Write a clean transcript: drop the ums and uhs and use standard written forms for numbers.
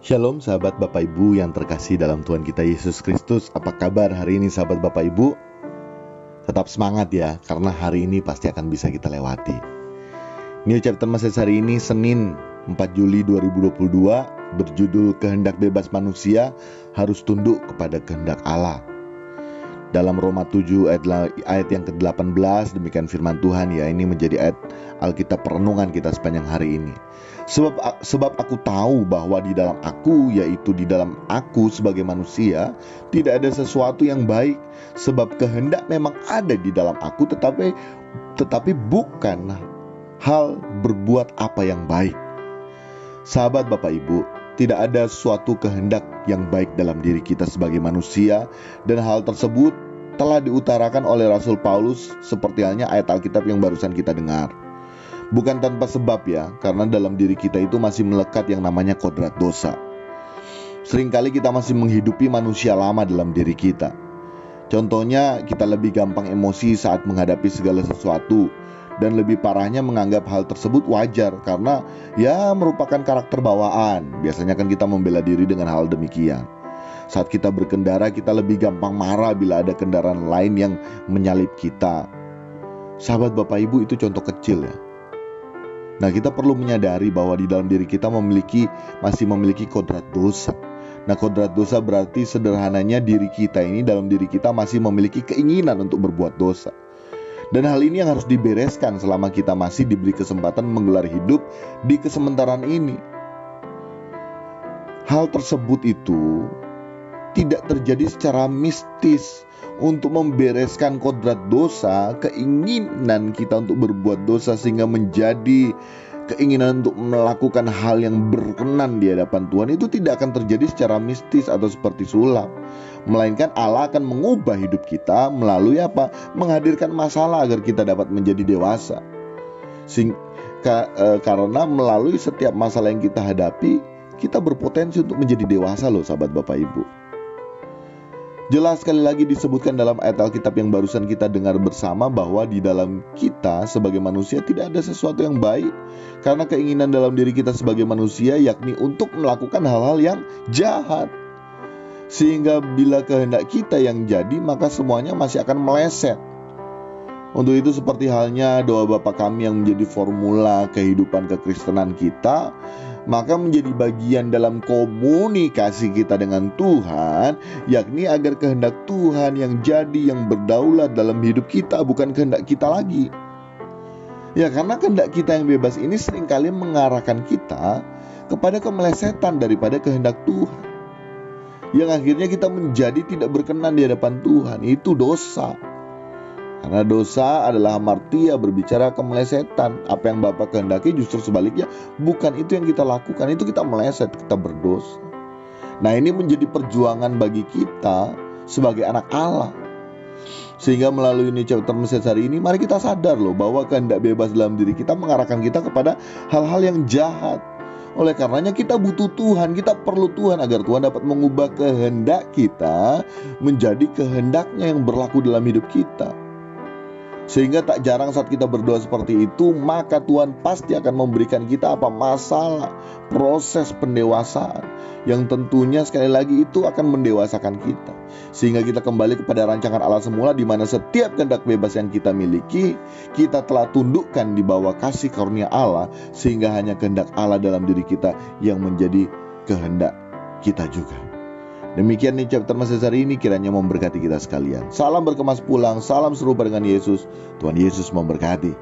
Shalom sahabat Bapak Ibu yang terkasih dalam Tuhan kita Yesus Kristus. Apa kabar hari ini sahabat Bapak Ibu? Tetap semangat ya, karena hari ini pasti akan bisa kita lewati. New Chapter Message hari ini Senin 4 Juli 2022 berjudul Kehendak Bebas Manusia Harus Tunduk kepada Kehendak Allah. Dalam Roma 7 ayat yang ke-18 demikian firman Tuhan ya. Ini menjadi ayat Alkitab perenungan kita sepanjang hari ini. Sebab aku tahu bahwa di dalam aku, yaitu di dalam aku sebagai manusia, tidak ada sesuatu yang baik. Sebab kehendak memang ada di dalam aku, tetapi bukan hal berbuat apa yang baik. Sahabat Bapak Ibu, tidak ada suatu kehendak yang baik dalam diri kita sebagai manusia, dan hal tersebut telah diutarakan oleh Rasul Paulus seperti halnya ayat Alkitab yang barusan kita dengar. Bukan tanpa sebab ya, karena dalam diri kita itu masih melekat yang namanya kodrat dosa. Seringkali kita masih menghidupi manusia lama dalam diri kita. Contohnya, kita lebih gampang emosi saat menghadapi segala sesuatu, dan lebih parahnya menganggap hal tersebut wajar karena ya merupakan karakter bawaan. Biasanya kan kita membela diri dengan hal demikian. Saat kita berkendara, kita lebih gampang marah bila ada kendaraan lain yang menyalip kita. Sahabat Bapak Ibu, itu contoh kecil ya. Nah, kita perlu menyadari bahwa di dalam diri kita masih memiliki kodrat dosa. Nah, kodrat dosa berarti sederhananya dalam diri kita masih memiliki keinginan untuk berbuat dosa. Dan hal ini yang harus dibereskan selama kita masih diberi kesempatan menggelar hidup di kesementaraan ini. Hal tersebut itu tidak terjadi secara mistis. Untuk membereskan kodrat dosa, keinginan kita untuk berbuat dosa sehingga menjadi keinginan untuk melakukan hal yang berkenan di hadapan Tuhan, itu tidak akan terjadi secara mistis atau seperti sulap. Melainkan Allah akan mengubah hidup kita melalui apa? Menghadirkan masalah agar kita dapat menjadi dewasa. Karena melalui setiap masalah yang kita hadapi, kita berpotensi untuk menjadi dewasa loh sahabat Bapak Ibu. Jelas sekali lagi disebutkan dalam ayat Alkitab yang barusan kita dengar bersama bahwa di dalam kita sebagai manusia tidak ada sesuatu yang baik. Karena keinginan dalam diri kita sebagai manusia yakni untuk melakukan hal-hal yang jahat. Sehingga bila kehendak kita yang jadi, maka semuanya masih akan meleset. Untuk itu seperti halnya doa Bapa kami yang menjadi formula kehidupan kekristenan kita, maka menjadi bagian dalam komunikasi kita dengan Tuhan, yakni agar kehendak Tuhan yang jadi, yang berdaulat dalam hidup kita, bukan kehendak kita lagi. Ya, karena kehendak kita yang bebas ini seringkali mengarahkan kita kepada kemelesetan daripada kehendak Tuhan, yang akhirnya kita menjadi tidak berkenan di hadapan Tuhan. Itu dosa. Karena dosa adalah hamartia berbicara kemelesetan. Apa yang Bapa kehendaki justru sebaliknya, bukan itu yang kita lakukan, itu kita meleset, kita berdosa. Nah, ini menjadi perjuangan bagi kita sebagai anak Allah. Sehingga melalui New Chapter Message hari ini, mari kita sadar loh bahwa kehendak bebas dalam diri kita mengarahkan kita kepada hal-hal yang jahat. Oleh karenanya kita butuh Tuhan, kita perlu Tuhan agar Tuhan dapat mengubah kehendak kita menjadi kehendaknya yang berlaku dalam hidup kita. Sehingga tak jarang saat kita berdoa seperti itu, maka Tuhan pasti akan memberikan kita masalah, proses pendewasaan, yang tentunya sekali lagi itu akan mendewasakan kita. Sehingga kita kembali kepada rancangan Allah semula, di mana setiap kehendak bebas yang kita miliki, kita telah tundukkan di bawah kasih karunia Allah, sehingga hanya kehendak Allah dalam diri kita yang menjadi kehendak kita juga. Demikian nih chapter Message hari ini, kiranya memberkati kita sekalian. Salam berkemas pulang, salam serupa dengan Yesus. Tuhan Yesus memberkati.